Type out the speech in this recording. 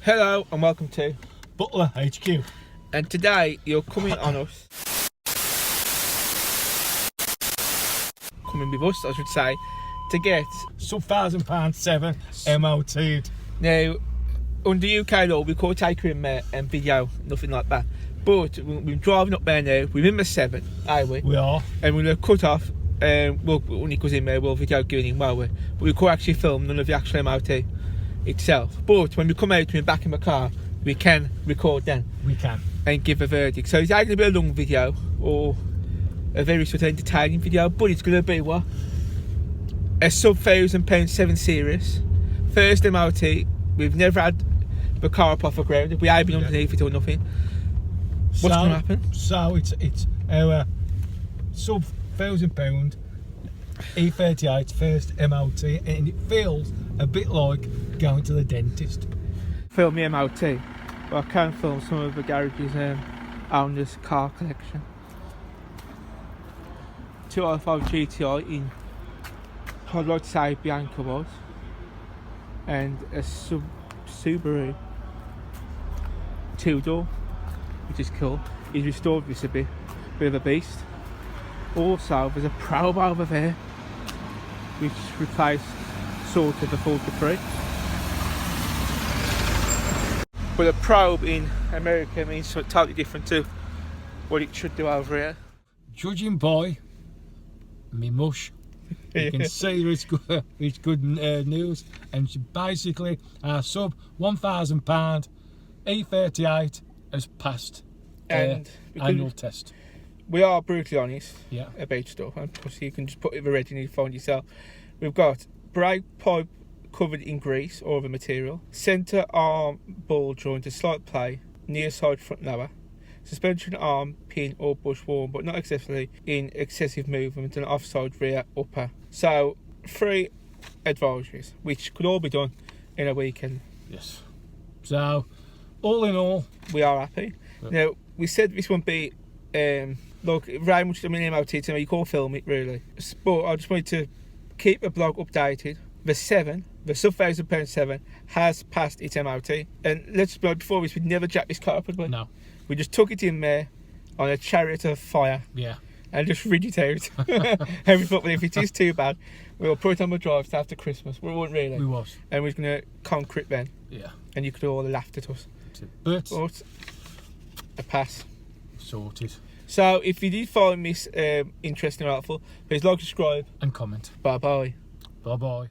Hello and welcome to Butler HQ. And today you're coming on us, coming with us I should say, to get some £1,000 7 MOT'd. Now under UK law we can't take in and video, nothing like that, but we're driving up there now, we're in the 7, are we? We are. And we're going to cut off, when he goes in there we'll video giving him, will we? But we can't actually film none of the actual MOT itself, but when we come out and we're back in the car we can record then. We can. And give a verdict. So it's either going to be a long video or a very sort of entertaining video, but it's going to be what? A sub £1,000 7 Series. First MOT. We've never had the car up off the ground. We ain't been underneath it or nothing. What's going to happen? So it's our sub £1,000 E38 first MOT, and it feels a bit like going to the dentist. Film the MOT, but I can film some of the garage's owners' car collection. 205 GTI in, I'd like to say Bianca was, and a Subaru 2-door, which is cool. He's restored this a bit of a beast. Also there's a probe over there which replaced sort of the 43. But a probe in America means something totally different to what it should do over here. Judging by me mush, you can see it's good news, and basically our sub £1,000 E38 has passed and annual test. We are brutally honest about stuff, and plus you can just put it in red and you find yourself. We've got brake pipe covered in grease or other material, centre arm ball joint, a slight play, near side front lower, suspension arm pin or bush worn but not excessively in excessive movement, and offside rear upper. So 3 advisories which could all be done in a weekend. Yes. So all in all we are happy. Now we said this won't be look very much, I mean, MOT to me you can't film it really, but I just wanted to keep the blog updated. The sub £1,000 7 has passed its MOT, and let's be before this, we'd never jacked this car up, would we? No. We just took it in there on a chariot of fire, and just rid it out. And we thought, well, if it is too bad, we'll put it on the drive to after Christmas. We weren't really. We was. And we was going to concrete then. Yeah. And you could all have laughed at us. But a pass. Sorted. So if you did find this interesting or helpful, please like, subscribe and comment. Bye bye. Bye bye.